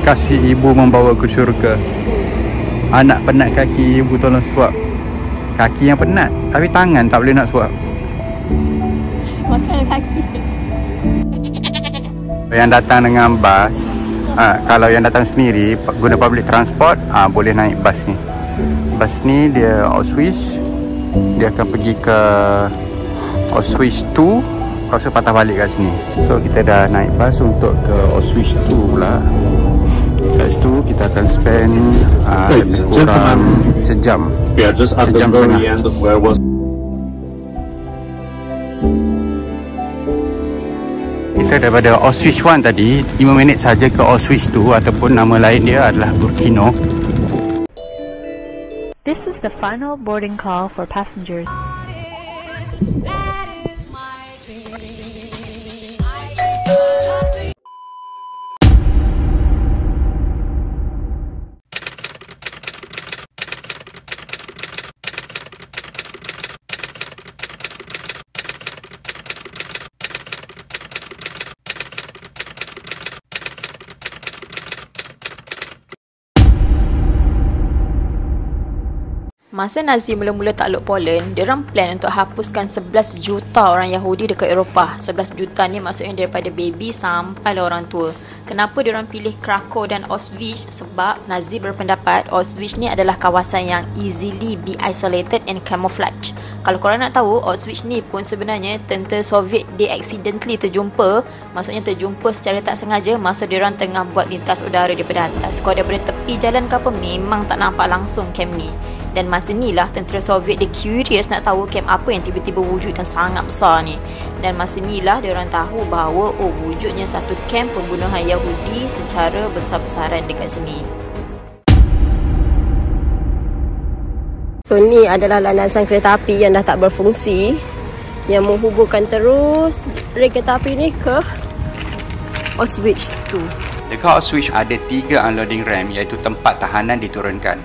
kasih ibu membawa ke syurga. Anak penat kaki, ibu tolong suap. Kaki yang penat, tapi tangan tak boleh nak suap. Makan kaki. Yang datang dengan bas, kalau yang datang sendiri guna public transport, boleh naik bas ni. Bas ni dia Auschwitz. Dia akan pergi ke Auschwitz 2. Rasa patah balik kat sini. So kita dah naik bas untuk ke Auschwitz 2 pula. Kat situ kita akan spend lebih kurang sejam. We are just at the very end of where was. Kita daripada Auschwitz 1 tadi 5 minit saja ke Auschwitz 2 ataupun nama lain dia adalah Birkenau. This is the final boarding call for passengers. Masa Nazi mula-mula takluk Poland, diorang plan untuk hapuskan 11 juta orang Yahudi dekat Eropah. 11 juta ni maksudnya daripada baby sampai orang tua. Kenapa diorang pilih Krakow dan Auschwitz? Sebab Nazi berpendapat Auschwitz ni adalah kawasan yang easily be isolated and camouflage. Kalau korang nak tahu, Auschwitz ni pun sebenarnya tentera Soviet dia accidentally terjumpa. Maksudnya terjumpa secara tak sengaja masa diorang tengah buat lintas udara daripada atas. Kalau daripada tepi jalan ke apa, memang tak nampak langsung camp ni. Dan masa ni lah tentera Soviet dia curious nak tahu camp apa yang tiba-tiba wujud dan sangat besar ni. Dan masa ni lah diorang tahu bahawa wujudnya satu camp pembunuhan Yahudi secara besar-besaran dekat sini. So ni adalah landasan kereta api yang dah tak berfungsi, yang menghubungkan terus rel kereta api ni ke Auschwitz 2. Dekat Auschwitz ada 3 unloading ramp, iaitu tempat tahanan diturunkan.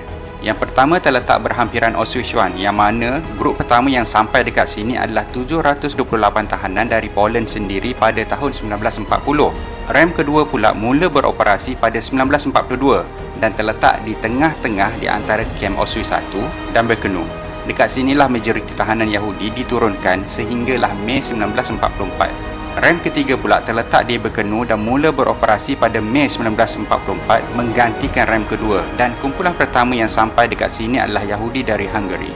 Yang pertama terletak berhampiran Auschwitz 1, yang mana grup pertama yang sampai dekat sini adalah 728 tahanan dari Poland sendiri pada tahun 1940. Rem kedua pula mula beroperasi pada 1942 dan terletak di tengah-tengah di antara kem Auschwitz 1 dan Birkenau. Dekat sinilah majoriti tahanan Yahudi diturunkan sehinggalah Mei 1944. Rem ketiga pula terletak di Birkenau dan mula beroperasi pada Mei 1944 menggantikan rem kedua, dan kumpulan pertama yang sampai dekat sini adalah Yahudi dari Hungary.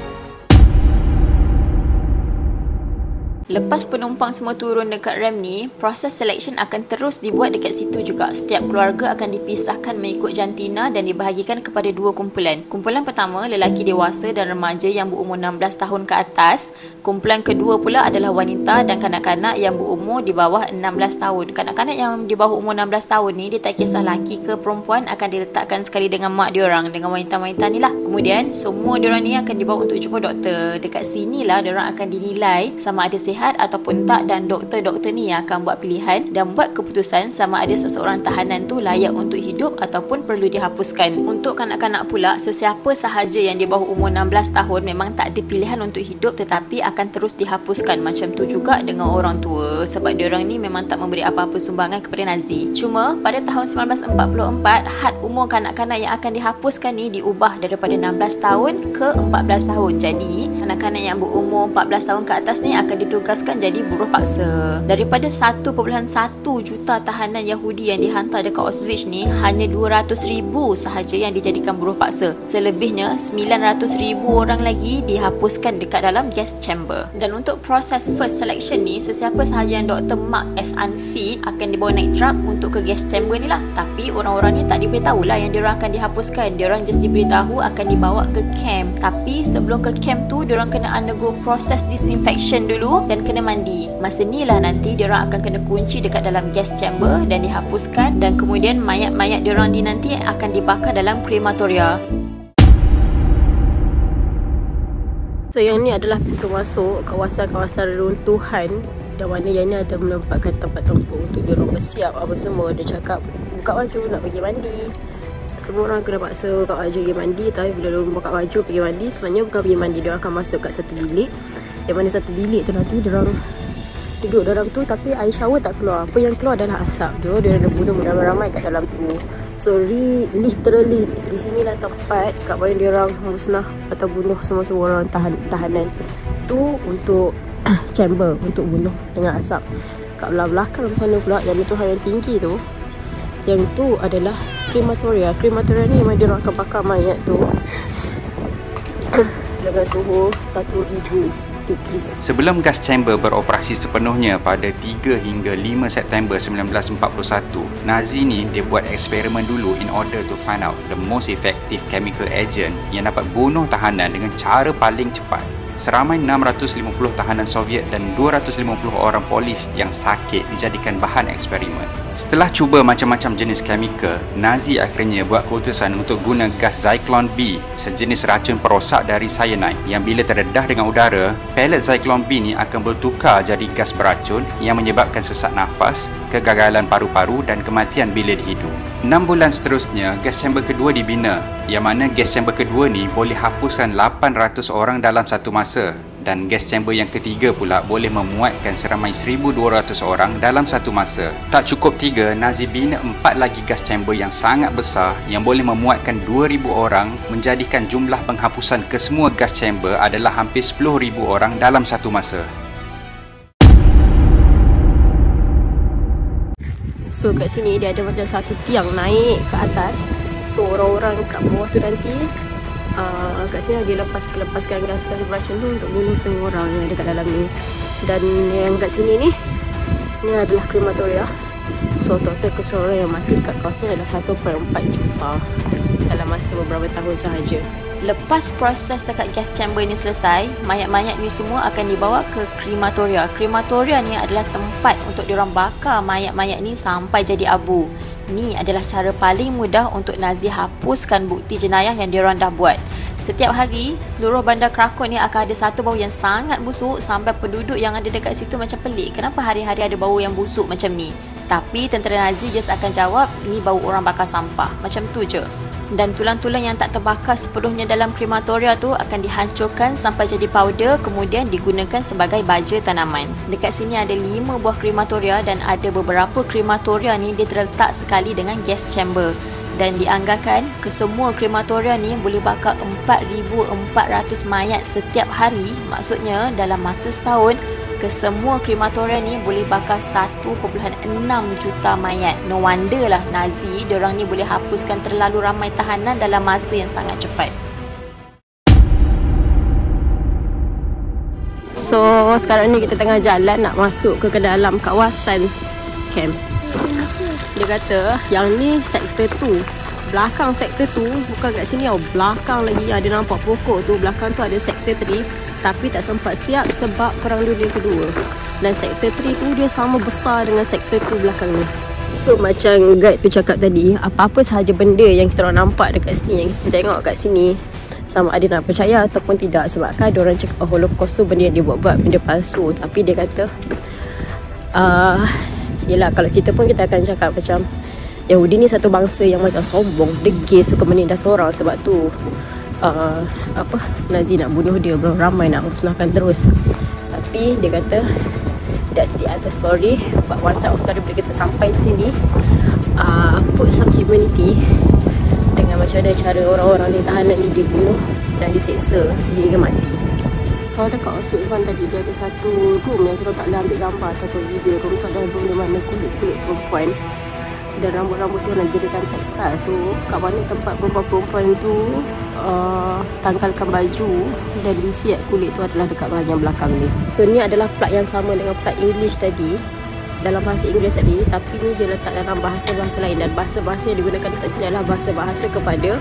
Lepas penumpang semua turun dekat rem ni, proses selection akan terus dibuat dekat situ juga. Setiap keluarga akan dipisahkan mengikut jantina dan dibahagikan kepada 2 kumpulan. Kumpulan pertama, lelaki dewasa dan remaja yang berumur 16 tahun ke atas. Kumpulan kedua pula adalah wanita dan kanak-kanak yang berumur di bawah 16 tahun. Kanak-kanak yang di bawah umur 16 tahun ni, dia tak kisah lelaki ke perempuan, akan diletakkan sekali dengan mak diorang, dengan wanita-wanita ni lah. Kemudian, semua diorang ni akan dibawa untuk jumpa doktor. Dekat sinilah diorang akan dinilai sama ada sihat ataupun tak, dan doktor-doktor ni yang akan buat pilihan dan buat keputusan sama ada seseorang tahanan tu layak untuk hidup ataupun perlu dihapuskan. Untuk kanak-kanak pula, sesiapa sahaja yang di bawah umur 16 tahun memang tak ada pilihan untuk hidup tetapi akan terus dihapuskan. Macam tu juga dengan orang tua, sebab diorang ni memang tak memberi apa-apa sumbangan kepada Nazi. Cuma pada tahun 1944, had umur kanak-kanak yang akan dihapuskan ni diubah daripada 16 tahun ke 14 tahun. Jadi kanak-kanak yang berumur 14 tahun ke atas ni akan ditugaskan jadi buruh paksa. Daripada 1.1 juta tahanan Yahudi yang dihantar dekat Auschwitz ni, hanya 200,000 sahaja yang dijadikan buruh paksa. Selebihnya 900,000 orang lagi dihapuskan dekat dalam gas chamber. Dan untuk proses first selection ni, sesiapa sahaja yang Dr. Mark as unfit akan dibawa naik truck untuk ke gas chamber ni lah. Tapi orang-orang ni tak diberitahu lah yang diorang akan dihapuskan. Diorang just diberitahu akan dibawa ke camp. Tapi sebelum ke camp tu, diorang kena undergo proses disinfection dulu dan kena mandi. Masa ni lah nanti diorang akan kena kunci dekat dalam gas chamber dan dihapuskan, dan kemudian mayat-mayat diorang ni nanti akan dibakar dalam krematoria. So yang ni adalah pintu masuk kawasan-kawasan reruntuhan, dan mana yang ni ada menempatkan tempat tempur untuk diorang bersiap apa semua. Dia cakap buka baju nak pergi mandi. Semua orang kena paksa buka baju pergi mandi. Tapi bila diorang buka baju pergi mandi, sebenarnya bukan pergi mandi. Diorang akan masuk kat satu bilik, yang mana satu bilik tu nanti diorang duduk dalam tu, tapi air shower tak keluar. Apa yang keluar adalah asap tu. Diorang dah bunuh ramai-ramai kat dalam tu. So literally di sinilah tempat kat mana dia orang musnah atau bunuh semua orang tahanan tu untuk chamber untuk bunuh dengan asap. Kat belakang sana pula yang tuhan yang tinggi tu, yang tu adalah krematoria. Krematoria ni memang dia orang akan bakar mayat tu dengan suhu 1000 degrees. Sebelum gas chamber beroperasi sepenuhnya pada 3 hingga 5 September 1941, Nazi ni dia buat eksperimen dulu in order to find out the most effective chemical agent yang dapat bunuh tahanan dengan cara paling cepat. Seramai 650 tahanan Soviet dan 250 orang polis yang sakit dijadikan bahan eksperimen. Setelah cuba macam-macam jenis chemical, Nazi akhirnya buat keputusan untuk guna gas Zyklon B, sejenis racun perosak dari cyanide yang bila terdedah dengan udara, pellet Zyklon B ni akan bertukar jadi gas beracun yang menyebabkan sesak nafas, kegagalan paru-paru dan kematian bila dihidu. 6 bulan seterusnya, gas chamber kedua dibina, yang mana gas chamber kedua ni boleh hapuskan 800 orang dalam satu masa, dan gas chamber yang ketiga pula boleh memuatkan seramai 1,200 orang dalam satu masa. Tak cukup 3, Nazi bina 4 lagi gas chamber yang sangat besar yang boleh memuatkan 2,000 orang, menjadikan jumlah penghapusan ke semua gas chamber adalah hampir 10,000 orang dalam satu masa. So kat sini dia ada macam satu tiang naik ke atas. So orang-orang kat bawah tu nanti kat sini dia lepaskan gas beracun tu untuk bunuh semua orang yang ada kat dalam ni. Dan yang kat sini ni adalah krematoria. So total keseluruhan yang mati kat kawasan adalah 1.4 juta dalam masa beberapa tahun sahaja. Lepas proses dekat gas chamber ni selesai, mayat-mayat ni semua akan dibawa ke krematoria. Krematoria ni adalah tempat untuk diorang bakar mayat-mayat ni sampai jadi abu. Ni adalah cara paling mudah untuk Nazi hapuskan bukti jenayah yang diorang dah buat. Setiap hari, seluruh bandar Krakow ni akan ada satu bau yang sangat busuk sampai penduduk yang ada dekat situ macam pelik. Kenapa hari-hari ada bau yang busuk macam ni? Tapi tentera Nazi just akan jawab, ni bau orang bakar sampah. Macam tu je. Dan tulang-tulang yang tak terbakar sepenuhnya dalam krematoria tu akan dihancurkan sampai jadi powder, kemudian digunakan sebagai baja tanaman. Dekat sini ada 5 buah krematoria dan ada beberapa krematoria ni dia terletak sekali dengan gas chamber. Dan dianggarkan kesemua krematoria ni boleh bakar 4,400 mayat setiap hari. Maksudnya dalam masa setahun, kesemua krematoria ni boleh bakar 1.6 juta mayat. No wonder lah Nazi diorang ni boleh hapuskan terlalu ramai tahanan dalam masa yang sangat cepat. So sekarang ni kita tengah jalan nak masuk ke dalam kawasan camp. Dia kata yang ni sektor 2. Belakang sektor 2, bukan kat sini tau, belakang lagi ada nampak pokok tu. Belakang tu ada sektor 3, tapi tak sempat siap sebab Perang Dunia Kedua. Dan sektor 3 tu dia sama besar dengan sektor 2 belakang ni. So macam guide tu cakap tadi, apa-apa sahaja benda yang kita orang nampak dekat sini, yang kita tengok kat sini, sama ada nak percaya ataupun tidak. Sebab kan diorang cakap Holocaust tu benda yang dia buat-buat, benda palsu. Tapi dia kata yelah, kalau kita pun kita akan cakap macam Yahudi ni satu bangsa yang macam sombong, degil, suka menindas orang. Sebab tu Nazi nak bunuh dia, ramai nak musnahkan terus. Tapi dia kata that's the other story. But one side of story bila kita sampai di sini, put some humanity dengan macam mana cara orang-orang ni tahanan ni dibunuh dan diseksa sehingga mati. Kalau dekat Auschwitz kan tadi dia ada satu room yang kita tak boleh ambil gambar ataupun video. Room tu ada room di mana kulit-kulit perempuan dan rambut-rambut tu nak jadikan tekstil. So kat mana tempat perempuan-perempuan tu tanggalkan baju dan disiap kulit tu adalah dekat bahagian belakang ni. So ni adalah plug yang sama dengan plug English tadi, dalam bahasa Inggeris tadi, tapi ni dia letak dalam bahasa-bahasa lain. Dan bahasa-bahasa yang digunakan dekat sini adalah bahasa-bahasa kepada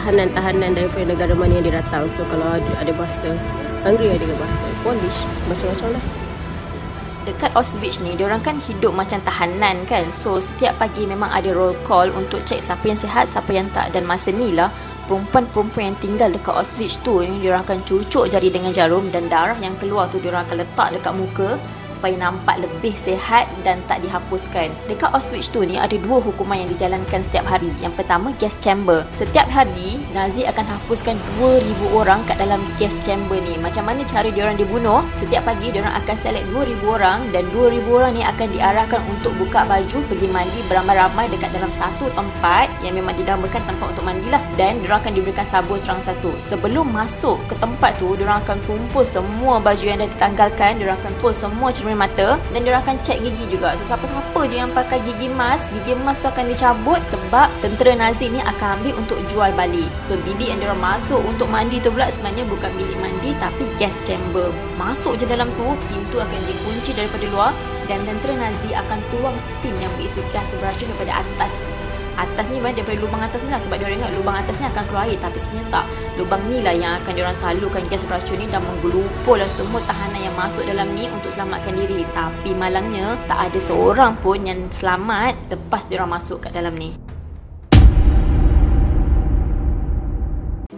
tahanan-tahanan daripada negara mana yang dia datang. So kalau ada bahasa Hungary, ada bahasa Polish, macam-macam lah. Dekat Auschwitz ni, diorang kan hidup macam tahanan kan. So setiap pagi memang ada roll call untuk cek siapa yang sihat, siapa yang tak. Dan masa ni lah, perempuan-perempuan yang tinggal dekat Auschwitz tu ni, diorang akan cucuk jari dengan jarum dan darah yang keluar tu diorang akan letak dekat muka supaya nampak lebih sihat dan tak dihapuskan. Dekat Auschwitz tu ni ada 2 hukuman yang dijalankan setiap hari. Yang pertama, gas chamber. Setiap hari Nazi akan hapuskan 2,000 orang kat dalam gas chamber ni. Macam mana cara diorang dibunuh? Setiap pagi diorang akan select 2,000 orang dan 2,000 orang ni akan diarahkan untuk buka baju, pergi mandi beramai-ramai dekat dalam satu tempat yang memang dinamakan tempat untuk mandilah, dan diorang akan diberikan sabun serang satu. Sebelum masuk ke tempat tu, diorang akan kumpul semua baju yang dah ditanggalkan, diorang akan kumpul semua cermin mata dan diorang akan cek gigi juga. So, siapa-siapa dia yang pakai gigi emas tu akan dicabut sebab tentera Nazi ni akan ambil untuk jual balik. So, bilik yang diorang masuk untuk mandi tu pula sebenarnya bukan bilik mandi tapi gas chamber. Masuk je dalam tu, pintu akan dikunci daripada luar dan tentera Nazi akan tuang tin yang berisi gas beracun daripada atas. Atas ni daripada lubang atas ni lah, sebab diorang ingat lubang atas ni akan keluar air, tapi sebenarnya tak. Lubang ni lah yang akan diorang salurkan gas beracun ni dan menggelupur lah semua tahanan yang masuk dalam ni untuk selamatkan diri. Tapi malangnya tak ada seorang pun yang selamat lepas diorang masuk kat dalam ni.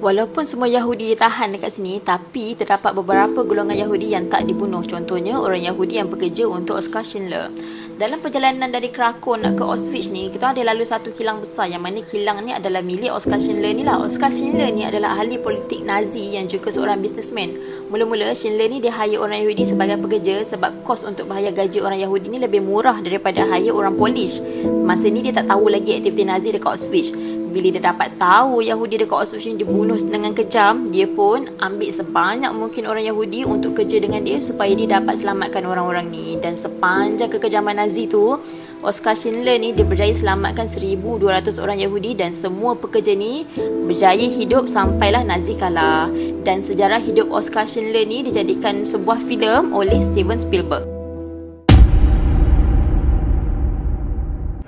Walaupun semua Yahudi ditahan dekat sini, tapi terdapat beberapa golongan Yahudi yang tak dibunuh. Contohnya orang Yahudi yang bekerja untuk Oskar Schindler. Dalam perjalanan dari Krakow nak ke Auschwitz ni, kita ada lalu satu kilang besar yang mana kilang ni adalah milik Oskar Schindler ni lah. Oskar Schindler ni adalah ahli politik Nazi yang juga seorang businessman. Mula-mula Schindler ni dia hire orang Yahudi sebagai pekerja sebab kos untuk bayar gaji orang Yahudi ni lebih murah daripada hire orang Polish. Masa ni dia tak tahu lagi aktiviti Nazi dekat Auschwitz. Bila dia dapat tahu Yahudi dekat Auschwitz ni dibunuh dengan kejam, dia pun ambil sebanyak mungkin orang Yahudi untuk kerja dengan dia supaya dia dapat selamatkan orang-orang ni. Dan sepanjang kekejaman Nazi tu, Oskar Schindler ni dia berjaya selamatkan 1,200 orang Yahudi dan semua pekerja ni berjaya hidup sampailah Nazi kalah. Dan sejarah hidup Oskar Schindler ni dijadikan sebuah filem oleh Steven Spielberg.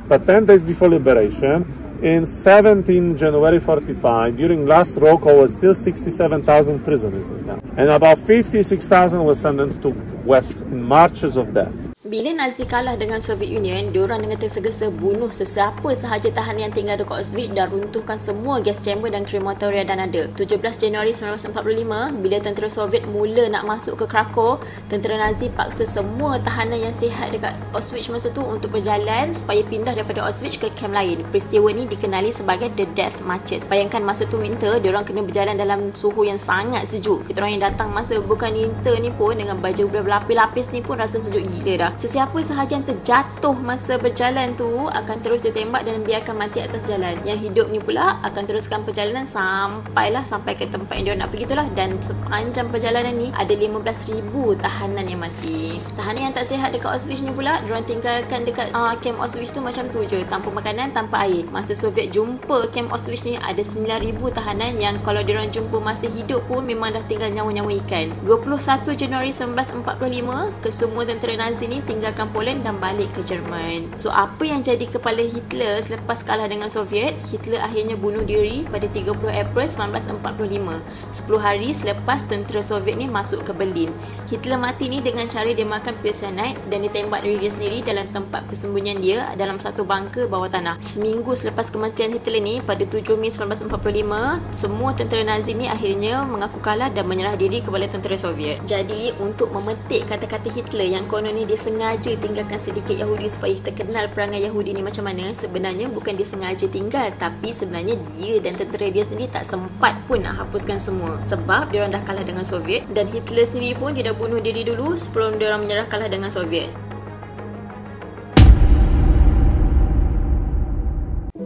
But 10 days before liberation, in 17 January 45, during last roll call, was still 67,000 prisoners in there. And about 56,000 were sentenced to West in marches of death. Bila Nazi kalah dengan Soviet Union, diorang dengan tergesa-gesa bunuh sesiapa sahaja tahanan yang tinggal dekat Auschwitz dan runtuhkan semua gas chamber dan krematoria dan ada. 17 Januari 1945, bila tentera Soviet mula nak masuk ke Krakow, tentera Nazi paksa semua tahanan yang sihat dekat Auschwitz masa tu untuk berjalan supaya pindah daripada Auschwitz ke kamp lain. Peristiwa ni dikenali sebagai The Death Marches. Bayangkan masa tu winter, diorang kena berjalan dalam suhu yang sangat sejuk. Kita orang yang datang masa bukan winter ni pun dengan baju berlapis-lapis ni pun rasa sejuk gila dah. Sesiapa sahaja yang terjatuh masa berjalan tu akan terus ditembak dan biarkan mati atas jalan. Yang hidup ni pula akan teruskan perjalanan sampai ke tempat yang dia nak pergi tu lah. Dan sepanjang perjalanan ni ada 15,000 tahanan yang mati. Tahanan yang tak sihat dekat Auschwitz ni pula, diorang tinggalkan dekat camp Auschwitz tu macam tu je, tanpa makanan, tanpa air. Masa Soviet jumpa camp Auschwitz ni ada 9,000 tahanan yang kalau diorang jumpa masih hidup pun memang dah tinggal nyawa-nyawa ikan. 21 Januari 1945, kesemua tentera Nazi ni tinggalkan Poland dan balik ke Jerman. So, apa yang jadi kepala Hitler selepas kalah dengan Soviet? Hitler akhirnya bunuh diri pada 30 April 1945, 10 hari selepas tentera Soviet ni masuk ke Berlin. Hitler mati ni dengan cara dia makan pil cyanide dan ditembak diri dia sendiri dalam tempat persembunyian dia dalam satu bunker bawah tanah. Seminggu selepas kematian Hitler ni, pada 7 Mei 1945, semua tentera Nazi ni akhirnya mengaku kalah dan menyerah diri kepada tentera Soviet. Jadi, untuk memetik kata-kata Hitler yang konon ni dia sengaja tinggalkan sedikit Yahudi supaya kita kenal perangai Yahudi ni macam mana, sebenarnya bukan dia sengaja tinggal, tapi sebenarnya dia dan tentera dia sendiri tak sempat pun nak hapuskan semua sebab dia orang dah kalah dengan Soviet. Dan Hitler sendiri pun dia dah bunuh diri dulu sebelum dia orang menyerah kalah dengan Soviet.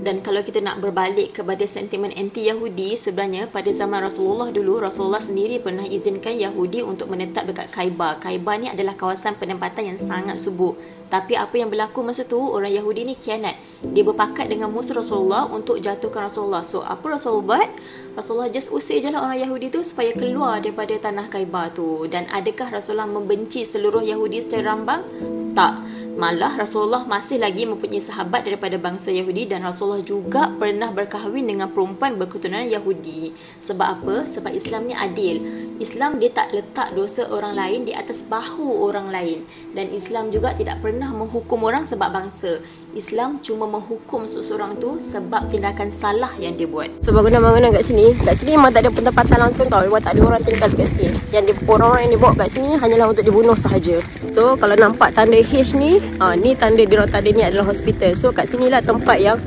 Dan kalau kita nak berbalik kepada sentimen anti-Yahudi, sebenarnya pada zaman Rasulullah dulu, Rasulullah sendiri pernah izinkan Yahudi untuk menetap dekat Khaybar. Khaybar ni adalah kawasan penempatan yang sangat subur. Tapi apa yang berlaku masa tu, orang Yahudi ni khianat. Dia berpakat dengan musuh Rasulullah untuk jatuhkan Rasulullah. So, apa Rasulullah buat? Rasulullah just usir je lah orang Yahudi tu supaya keluar daripada tanah Khaybar tu. Dan adakah Rasulullah membenci seluruh Yahudi secara rambang? Tak. Malah Rasulullah masih lagi mempunyai sahabat daripada bangsa Yahudi dan Rasulullah juga pernah berkahwin dengan perempuan berketurunan Yahudi. Sebab apa? Sebab Islam ni adil. Islam dia tak letak dosa orang lain di atas bahu orang lain. Dan Islam juga tidak pernah menghukum orang sebab bangsa. Islam cuma menghukum seseorang tu sebab tindakan salah yang dia buat. So bangunan-bangunan kat sini memang tak ada penempatan langsung tau. Memang tak ada orang tinggal kat sini. Orang yang dibawa kat sini hanyalah untuk dibunuh sahaja. So kalau nampak tanda H ni, ni tanda tanda ni adalah hospital. So kat sinilah tempat yang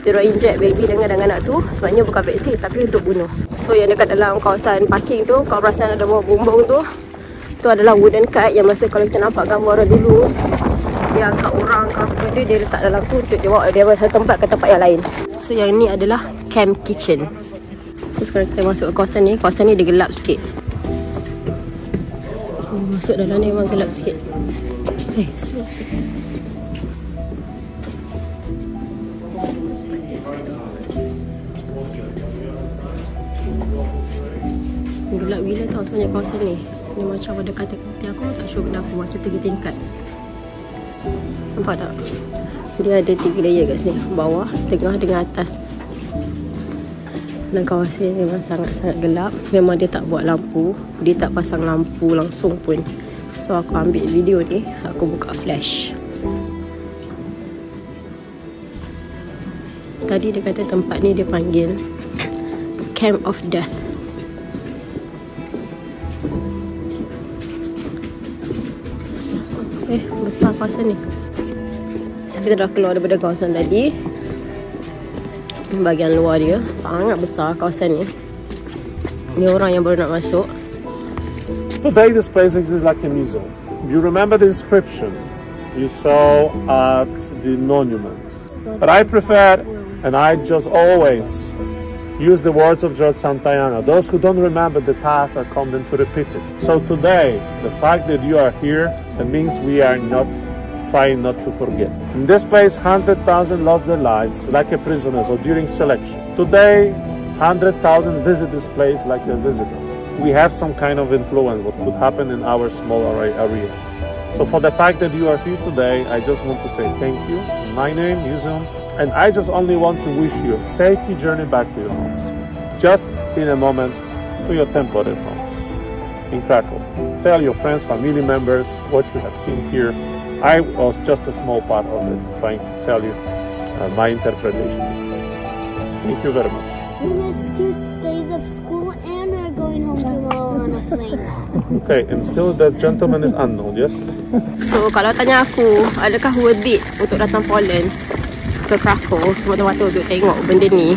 diorang inject baby dengan anak tu. Sebenarnya bukan vaksin tapi untuk bunuh. So yang dekat dalam kawasan parking tu, kau perasan ada bawa bumbung tu, tu adalah wooden cart yang masa kalau kita nampak gambar orang dulu, dia angkat orang ke apa benda, dia letak dalam tu untuk dia bawa dia satu tempat ke tempat yang lain. So yang ni adalah camp kitchen. So sekarang kita masuk ke kawasan ni. Kawasan ni dia gelap sikit. Masuk dalam ni memang gelap sikit. Slow sikit. Gelap gila tau sebenarnya kawasan ni. Ni macam ada kata-kata aku tak sure kenapa macam 3 tingkat. Nampak tak? Dia ada 3 layer kat sini. Bawah, tengah dengan atas. Dan kawasan ni memang sangat-sangat gelap. Memang dia tak buat lampu. Dia tak pasang lampu langsung pun. So aku ambil video ni, aku buka flash. Tadi dia kata tempat ni dia panggil Camp of Death. Besar kawasan ni. So kita dah keluar daripada kawasan tadi. Bahagian luar dia sangat besar kawasan ni. Ni orang yang baru nak masuk. Today this place is like a museum. You remember the inscription you saw at the monuments. But I prefer, and I just always use the words of George Santayana. Those who don't remember the past are condemned to repeat it. So today, the fact that you are here, it means we are not trying not to forget. In this place, 100,000 lost their lives like a prisoners or during selection. Today, 100,000 visit this place like a visitor. We have some kind of influence what could happen in our small areas. So for the fact that you are here today, I just want to say thank you. In my name, Museum. And I just only want to wish you a safety journey back to your homes. Just in a moment to your temporary homes in Krakow. Tell your friends, family members what you have seen here. I was just a small part of it, trying to tell you my interpretation of this place. Thank you very much. We missed 2 days of school and we're going home tomorrow on a plane. Okay, and still that gentleman is unknown, yes? So kalau tanya aku, adakah worth it untuk datang Poland ke Krakow semata-mata untuk tengok benda ni,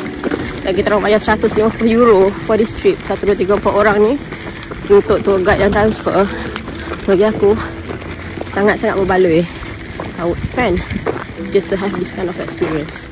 dan kita orang bayar €150 for this trip, 1, 2, 3, 4 orang ni untuk tour guide dan transfer. Bagi aku sangat-sangat berbaloi. I would spend just to have this kind of experience.